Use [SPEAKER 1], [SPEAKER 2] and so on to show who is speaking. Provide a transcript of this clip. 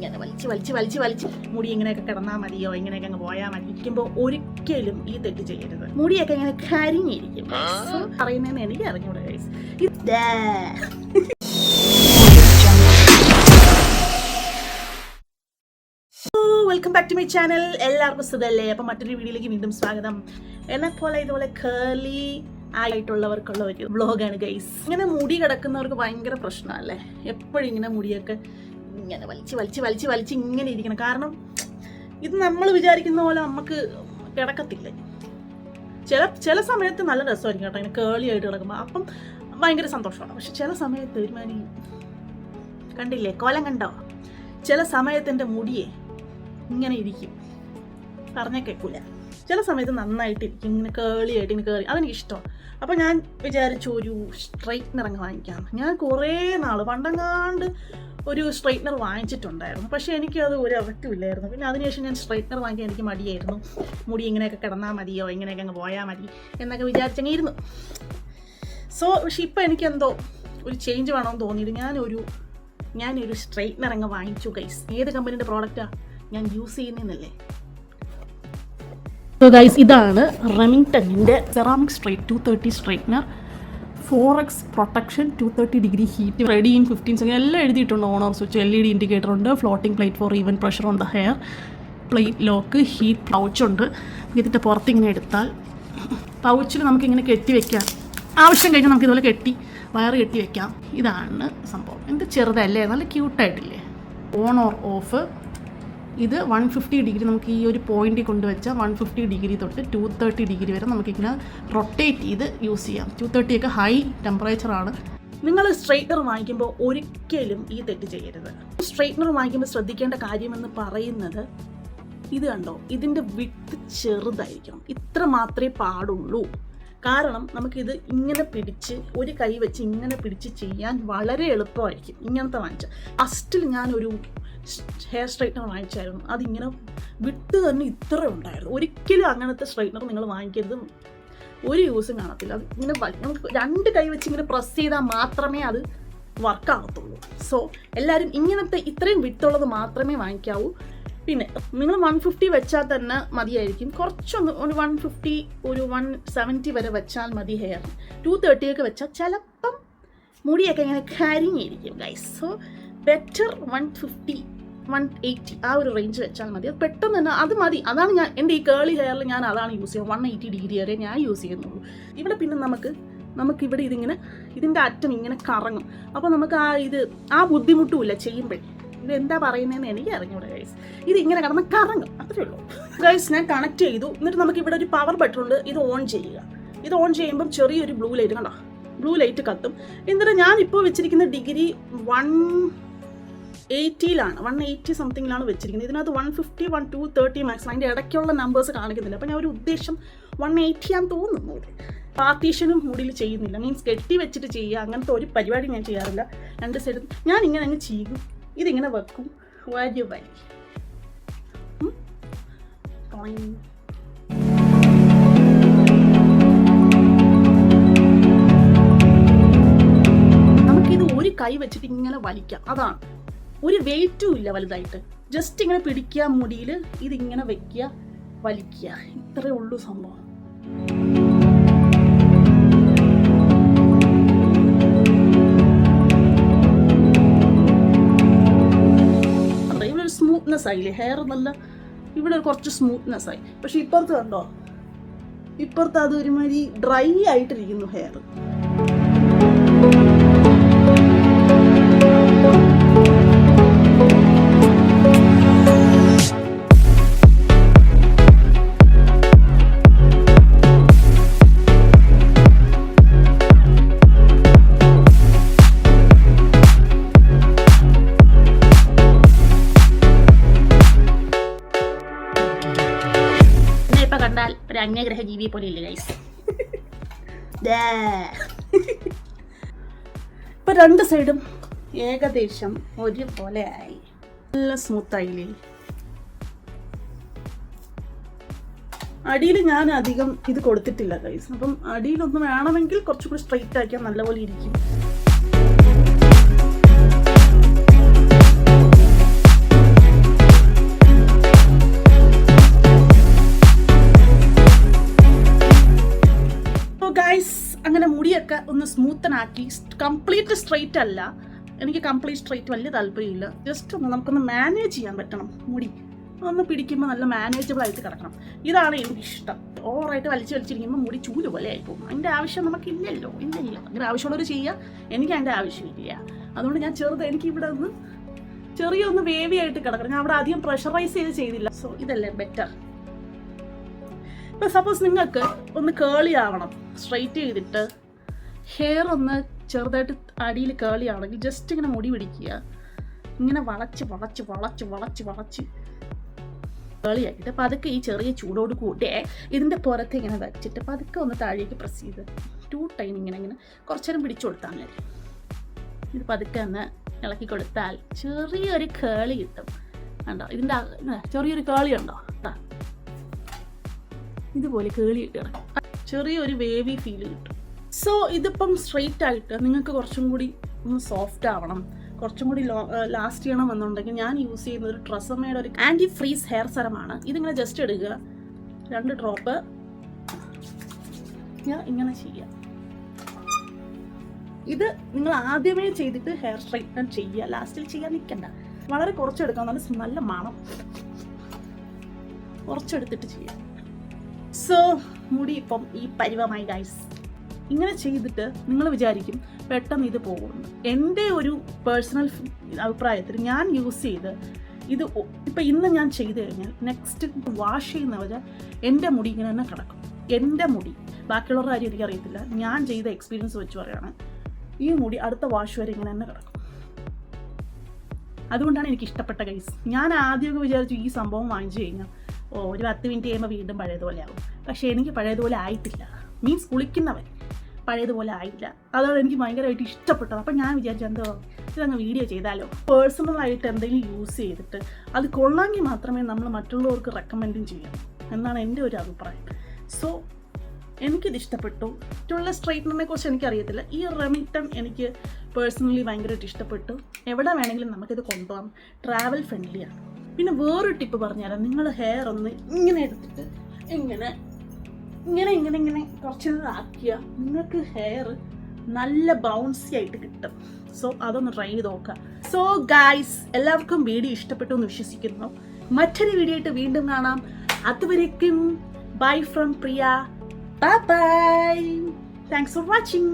[SPEAKER 1] ഇങ്ങനെ വലിച്ച് മുടി ഇങ്ങനെയൊക്കെ കിടന്നാൽ മതിയോ, ഇങ്ങനെയൊക്കെ അങ്ങ് പോയാൽ മതി. ഇരിക്കുമ്പോൾ ഒരിക്കലും ഈ തെറ്റ് ചെയ്യരുത്. മുടിയൊക്കെ ഇങ്ങനെ കരിഞ്ഞിരിക്കും. പറയുന്നതെന്ന് എനിക്ക് അറിഞ്ഞൂടെ guys. Welcome back to my channel. എല്ലാവർക്കും സുഖമല്ലേ? അപ്പം മറ്റൊരു വീഡിയോയിലേക്ക് വീണ്ടും സ്വാഗതം. എന്നെപ്പോലെ ഇതുപോലെ കേർലി ആയിട്ടുള്ളവർക്കുള്ള ഒരു വ്ളോഗാണ് ഗൈസ്. ഇങ്ങനെ മുടി കിടക്കുന്നവർക്ക് ഭയങ്കര പ്രശ്നമല്ലേ? എപ്പോഴും ഇങ്ങനെ മുടിയൊക്കെ ഇങ്ങനെ വലിച്ച് ഇങ്ങനെ ഇരിക്കണം. കാരണം ഇത് നമ്മൾ വിചാരിക്കുന്ന പോലെ നമുക്ക് കിടക്കത്തില്ല. ചില സമയത്ത് നല്ല രസമായിരിക്കും കേട്ടോ, ഇങ്ങനെ കേളി ആയിട്ട് കിടക്കുമ്പോൾ. അപ്പം ഭയങ്കര സന്തോഷമാണ്. പക്ഷെ ചില സമയത്ത് ഒരുമാതിരി കണ്ടില്ലേ, കോലം കണ്ടോ? ചില സമയത്ത് എൻ്റെ മുടിയെ ഇങ്ങനെ ഇരിക്കും, പറഞ്ഞാൽ കേൾക്കില്ല. ചില സമയത്ത് നന്നായിട്ടിരിക്കും, ഇങ്ങനെ കേളിയായിട്ട് ഇങ്ങനെ കയറി. അതെനിക്കിഷ്ടമാണ്. അപ്പോൾ ഞാൻ വിചാരിച്ചു ഒരു സ്ട്രൈറ്റ്നർ അങ്ങ് വാങ്ങിക്കാം. ഞാൻ കുറേ നാൾ പണ്ടങ്ങാണ്ട് ഒരു സ്ട്രൈറ്റ്നർ വാങ്ങിച്ചിട്ടുണ്ടായിരുന്നു. പക്ഷേ എനിക്കത് ഒരു എഫക്റ്റുമില്ലായിരുന്നു. പിന്നെ അതിനുശേഷം ഞാൻ സ്ട്രൈറ്റ്നർ വാങ്ങിക്കാൻ എനിക്ക് മടിയായിരുന്നു. മുടി ഇങ്ങനെയൊക്കെ കിടന്നാൽ മതിയോ, ഇങ്ങനെയൊക്കെ അങ്ങ് പോയാൽ മതി എന്നൊക്കെ വിചാരിച്ചങ്ങിരുന്നു. പക്ഷെ ഇപ്പം എനിക്കെന്തോ ഒരു ചേഞ്ച് വേണമെന്ന് തോന്നിയിട്ട് ഞാനൊരു സ്ട്രൈറ്റ്നർ അങ്ങ് വാങ്ങിച്ചു ഗൈസ്. ഏത് കമ്പനിയുടെ പ്രോഡക്റ്റാണ് ഞാൻ യൂസ് ചെയ്യുന്നതെന്നല്ലേ? സോ ഗൈസ്, ഇതാണ് റെമിംഗ്ടണിൻ്റെ ceramic straight 230 straightener, 4x protection, 230 degree heat, ready in 15 second എല്ലാം എഴുതിയിട്ടുണ്ട്. ഓണർ സ്വിച്ച്, LED ഇൻഡിക്കേറ്റർ ഉണ്ട്, floating plate for even pressure on the hair, plate lock, heat pouch ഉണ്ട്. ഇതിൻ്റെ പുറത്തിങ്ങനെ എടുത്താൽ പൗച്ചിൽ നമുക്കിങ്ങനെ കെട്ടി വെക്കാം. ആവശ്യം കഴിഞ്ഞാൽ നമുക്ക് ഇതുപോലെ വയറ് കെട്ടി വെക്കാം. ഇതാണ് സംഭവം. എന്ത് ചെറുതല്ലേ, നല്ല ക്യൂട്ടായിട്ടില്ലേ? On or of. ഇത് 150 ഡിഗ്രി നമുക്ക് ഈ ഒരു പോയിന്റിൽ കൊണ്ടുവച്ചാൽ 150 ഡിഗ്രി തൊട്ട് 230 ഡിഗ്രി വരെ നമുക്കിങ്ങനെ റൊട്ടേറ്റ് ചെയ്ത് യൂസ് ചെയ്യാം. 230 ഒക്കെ ഹൈ ടെമ്പറേച്ചറാണ്. നിങ്ങൾ സ്ട്രൈറ്റ്നർ വാങ്ങിക്കുമ്പോൾ ഒരിക്കലും ഈ തെറ്റ് ചെയ്യരുത്. സ്ട്രൈറ്റ്നർ വാങ്ങിക്കുമ്പോൾ ശ്രദ്ധിക്കേണ്ട കാര്യമെന്ന് പറയുന്നത്, ഇത് കണ്ടോ, ഇതിൻ്റെ വിഡ്ത്ത് ചെറുതായിരിക്കണം. ഇത്ര മാത്രമേ പാടുള്ളൂ. കാരണം നമുക്കിത് ഇങ്ങനെ പിടിച്ച് ഒരു കൈ വെച്ച് ഇങ്ങനെ പിടിച്ച് ചെയ്യാൻ വളരെ എളുപ്പമായിരിക്കും. ഇങ്ങനത്തെ വാങ്ങിച്ചാൽ ഫസ്റ്റിൽ ഞാനൊരു ഹെയർ സ്ട്രൈറ്റ്നർ വാങ്ങിച്ചായിരുന്നു. അതിങ്ങനെ വിട്ട് തന്നെ ഇത്ര ഉണ്ടായിരുന്നു. ഒരിക്കലും അങ്ങനത്തെ സ്ട്രൈറ്റ്നർ നിങ്ങൾ വാങ്ങിക്കരുത്, ഒരു യൂസും കാണത്തില്ല. അത് ഇങ്ങനെ നമുക്ക് രണ്ട് കൈ വെച്ച് ഇങ്ങനെ പ്രസ് ചെയ്താൽ മാത്രമേ അത് വർക്കാകത്തുള്ളൂ. സോ എല്ലാവരും ഇങ്ങനത്തെ ഇത്രയും വിട്ടുള്ളത് മാത്രമേ വാങ്ങിക്കാവൂ. പിന്നെ നിങ്ങൾ 150 വെച്ചാൽ തന്നെ മതിയായിരിക്കും. കുറച്ചൊന്ന് ഒരു 150 ഒരു 170 വരെ വെച്ചാൽ മതി ഹെയർ. 230 ഒക്കെ വെച്ചാൽ ചിലപ്പം മുടിയൊക്കെ ഇങ്ങനെ കരിഞ്ഞിരിക്കും ഗൈസ്. സോ ബെറ്റർ 150 180 ആ ഒരു റേഞ്ച് വെച്ചാൽ മതി. അത് പെട്ടെന്ന് തന്നെ അത് മതി. അതാണ് ഞാൻ എൻ്റെ ഈ കേളി ഹെയറിൽ ഞാൻ അതാണ് യൂസ് ചെയ്യുന്നത്. 180 ഡിഗ്രി വരെ ഞാൻ യൂസ് ചെയ്യുന്നുള്ളൂ. ഇവിടെ പിന്നെ നമുക്കിവിടെ ഇതിൻ്റെ അറ്റം ഇങ്ങനെ കറങ്ങും. അപ്പോൾ നമുക്ക് ആ ബുദ്ധിമുട്ടുമില്ല ചെയ്യുമ്പോഴേ. ഇതെന്താ പറയുന്നതെന്ന് എനിക്ക് അറിഞ്ഞൂടെ ഗൈസ്. ഇത് ഇങ്ങനെ കിടന്ന് കറങ്ങും, അത്രേ ഉള്ളൂ ഗൈസ്. ഞാൻ കണക്ട് ചെയ്തു. എന്നിട്ട് നമുക്ക് ഇവിടെ ഒരു പവർ ബട്ടൺ ഉണ്ട്. ഇത് ഓൺ ചെയ്യുക. ഇത് ഓൺ ചെയ്യുമ്പം ചെറിയൊരു ബ്ലൂ ലൈറ്റ് കണ്ടോ, ബ്ലൂ ലൈറ്റ് കത്തും. എന്നിട്ട് ഞാൻ ഇപ്പോൾ വെച്ചിരിക്കുന്ന ഡിഗ്രി 180ലാണ്, 180 സംതിങ്ങിലാണ് വെച്ചിരിക്കുന്നത്. ഇതിനകത്ത് 150 230 മാക്സ്. അതിൻ്റെ ഇടയ്ക്കുള്ള നമ്പേഴ്സ് കാണിക്കുന്നില്ല. അപ്പോൾ ഞാൻ ഒരു ഉദ്ദേശം 180 ആണെന്ന് തോന്നുന്നു. പാർട്ടീഷനും മുടിയിൽ ചെയ്യുന്നില്ല, മീൻസ് കെട്ടി വെച്ചിട്ട് ചെയ്യുക. അങ്ങനത്തെ ഒരു പരിപാടി ഞാൻ ചെയ്യാറില്ല. രണ്ട് സൈഡും ഞാൻ ഇങ്ങനെ അങ്ങ് ചെയ്യും. ഇതിങ്ങനെ വെക്കും. നമുക്കിത് ഒരു കൈ വെച്ചിട്ട് ഇങ്ങനെ വലിക്കാം. അതാണ്, ഒരു വെയിറ്റും ഇല്ല വലുതായിട്ട്. ജസ്റ്റ് ഇങ്ങനെ പിടിക്കുക, മുടിയിൽ ഇതിങ്ങനെ വെക്കുക, വലിക്കുക, ഇത്രയേ ഉള്ളൂ സംഭവം. സ്മൂത്ത്നെസ് ആയില്ലേ ഹെയർ, നല്ല ഇവിടെ കുറച്ച് സ്മൂത്ത്നെസ് ആയി. പക്ഷെ ഇപ്പുറത്ത് കണ്ടോ, ഇപ്പുറത്ത് അത് ഒരുമാതിരി ഡ്രൈ ആയിട്ടിരിക്കുന്നു ഹെയർ. കണ്ടാൽ ഒരു അന്യഗ്രഹ ജീവിയെ പോലെ ഇല്ല ഗൈസ്. ഇപ്പൊ രണ്ട് സൈഡും ഏകദേശം ഒരുപോലെ ആയി, നല്ല സ്മൂത്ത് ആയില്ലേ? അടിയിൽ ഞാൻ അധികം ഇത് കൊടുത്തിട്ടില്ല ഗൈസ്. അപ്പം അടിയിലൊന്നും വേണമെങ്കിൽ കുറച്ചുകൂടി സ്ട്രെയിറ്റ് ആക്കിയാൽ നല്ലപോലെ ഇരിക്കും. കുത്തനാക്കി. കംപ്ലീറ്റ് സ്ട്രെയിറ്റ് അല്ല, എനിക്ക് കംപ്ലീറ്റ് സ്ട്രെയിറ്റ് വലിയ താല്പര്യമില്ല. ജസ്റ്റ് ഒന്ന് നമുക്കൊന്ന് മാനേജ് ചെയ്യാൻ പറ്റണം. മുടി ഒന്ന് പിടിക്കുമ്പോൾ നല്ല മാനേജബിൾ ആയിട്ട് കിടക്കണം. ഇതാണ് എനിക്കിഷ്ടം. ഓവറായിട്ട് വലിച്ചിരിക്കുമ്പോൾ മുടി ചൂല് പോലെ ആയിപ്പോകും. അതിൻ്റെ ആവശ്യം നമുക്കില്ലല്ലോ. ഇല്ല, അങ്ങനെ ആവശ്യമുള്ളവർ ചെയ്യുക, എനിക്ക് അതിൻ്റെ ആവശ്യമില്ല. അതുകൊണ്ട് ഞാൻ എനിക്ക് ഇവിടെ ഒന്ന് ചെറിയൊന്ന് വേവി ആയിട്ട് കിടക്കണം. ഞാൻ അവിടെ അധികം പ്രഷറൈസ് ചെയ്തില്ല. സോ ഇതല്ലേ ബെറ്റർ. ഇപ്പം സപ്പോസ് നിങ്ങൾക്ക് ഒന്ന് കേളി ആവണം, സ്ട്രൈറ്റ് ചെയ്തിട്ട് ഹെയർ ഒന്ന് ചെറുതായിട്ട് അടിയിൽ കേളി ആണെങ്കിൽ ജസ്റ്റ് ഇങ്ങനെ മുടി പിടിക്കുക, ഇങ്ങനെ വളച്ച് വളച്ച് വളച്ച് വളച്ച് വളച്ച് കേളിയാക്കിയിട്ട് പതുക്കെ ഈ ചെറിയ ചൂടോട് കൂടെ ഇതിൻ്റെ പുറത്ത് ഇങ്ങനെ വെച്ചിട്ട് പതുക്കെ ഒന്ന് താഴേക്ക് പ്രസ് ചെയ്ത് 2 ടൈം ഇങ്ങനെ കുറച്ചു നേരം പിടിച്ചു കൊടുത്താൽ മതി. ഇത് പതുക്കെ ഒന്ന് ഇളക്കി കൊടുത്താൽ ചെറിയൊരു കേളി കിട്ടും. കണ്ടോ, ഇതിൻ്റെ ചെറിയൊരു കേളി ഉണ്ടോ? ഇതുപോലെ കേളി കിട്ടണം, ചെറിയൊരു വേവി ഫീൽ കിട്ടും. സോ ഇതിപ്പം സ്ട്രെയിറ്റ് ആയിട്ട് നിങ്ങൾക്ക് കുറച്ചും കൂടി ഒന്ന് സോഫ്റ്റ് ആവണം, കുറച്ചും കൂടി ലാസ്റ്റ് ചെയ്യണം എന്നുണ്ടെങ്കിൽ ഞാൻ യൂസ് ചെയ്യുന്ന ഒരു ട്രെസമയുടെ ഒരു ആൻറ്റി ഫ്രീസ് ഹെയർ സെറമാണ്. ഇതിങ്ങനെ ജസ്റ്റ് എടുക്കുക, 2 ഡ്രോപ്പ് ഞാൻ ഇങ്ങനെ ചെയ്യുക. ഇത് നിങ്ങൾ ആദ്യമേ ചെയ്തിട്ട് ഹെയർ സ്ട്രൈറ്റ്നർ ചെയ്യുക, ലാസ്റ്റിൽ ചെയ്യാൻ നിൽക്കണ്ട. വളരെ കുറച്ചെടുക്കാം, നല്ല മണം. കുറച്ചെടുത്തിട്ട് ചെയ്യുക. സോ മുടി ഇപ്പം ഈ പരുവമായി ഗൈസ്. ഇങ്ങനെ ചെയ്തിട്ട് നിങ്ങൾ വിചാരിക്കും പെട്ടെന്ന് ഇത് പോകുന്നു. എൻ്റെ ഒരു പേഴ്സണൽ അഭിപ്രായത്തിൽ ഞാൻ യൂസ് ചെയ്ത് ഇത് ഇപ്പം ഇന്ന് ഞാൻ ചെയ്ത് കഴിഞ്ഞാൽ നെക്സ്റ്റ് വാഷ് ചെയ്യുന്നവരെ എൻ്റെ മുടി ഇങ്ങനെ തന്നെ കിടക്കും. എൻ്റെ മുടി, ബാക്കിയുള്ളവരുടെ കാര്യം എനിക്കറിയത്തില്ല, ഞാൻ ചെയ്ത എക്സ്പീരിയൻസ് വെച്ച് പറയുകയാണ്, ഈ മുടി അടുത്ത വാഷ് വരെ ഇങ്ങനെ തന്നെ കിടക്കും. അതുകൊണ്ടാണ് എനിക്ക് ഇഷ്ടപ്പെട്ട ഗൈസ്. ഞാൻ ആദ്യമൊക്കെ വിചാരിച്ചു ഈ സംഭവം വാങ്ങിച്ചു കഴിഞ്ഞാൽ ഒരു 10 മിനിറ്റ് കഴിയുമ്പോൾ വീണ്ടും പഴയതുപോലെ ആവും. പക്ഷേ എനിക്ക് പഴയതുപോലെ ആയിട്ടില്ല. മീൻസ് കുളിക്കുന്നവർ പഴയതുപോലെ ആയില്ല. അതാണ് എനിക്ക് ഭയങ്കരമായിട്ട് ഇഷ്ടപ്പെട്ടത്. അപ്പം ഞാൻ വിചാരിച്ചു എന്തോ ഇതങ്ങ് വീഡിയോ ചെയ്താലോ. പേഴ്സണലായിട്ട് എന്തെങ്കിലും യൂസ് ചെയ്തിട്ട് അത് കൊള്ളാമെങ്കിൽ മാത്രമേ നമ്മൾ മറ്റുള്ളവർക്ക് റെക്കമെൻഡും ചെയ്യാം എന്നാണ് എൻ്റെ ഒരു അഭിപ്രായം. സോ എനിക്കിത് ഇഷ്ടപ്പെട്ടു. മറ്റുള്ള സ്ട്രൈറ്റ്നറിനെ കുറിച്ച് എനിക്കറിയത്തില്ല. ഈ റെമിറ്റൺ എനിക്ക് പേഴ്സണലി ഭയങ്കരമായിട്ട് ഇഷ്ടപ്പെട്ടു. എവിടെ വേണമെങ്കിലും നമുക്കിത് കൊണ്ടുപോകാം, ട്രാവൽ ഫ്രണ്ട്ലിയാണ്. പിന്നെ വേറൊരു ടിപ്പ് പറഞ്ഞുതരാം. നിങ്ങൾ ഹെയർ ഒന്ന് ഇങ്ങനെ എടുത്തിട്ട് ഇങ്ങനെ ഇങ്ങനെ ഇങ്ങനെ ഇങ്ങനെ കുറച്ച് ആക്കിയാൽ നിങ്ങൾക്ക് ഹെയർ നല്ല ബൗൺസി ആയിട്ട് കിട്ടും. സോ അതൊന്ന് ട്രൈ ചെയ്ത് നോക്കുക. സോ ഗൈസ്, എല്ലാവർക്കും വീഡിയോ ഇഷ്ടപ്പെട്ടു എന്ന് വിശ്വസിക്കുന്നു. മറ്റൊരു വീഡിയോ ആയിട്ട് വീണ്ടും കാണാം. അതുവരേക്കും bye from Priya. Bye bye. Thanks for watching.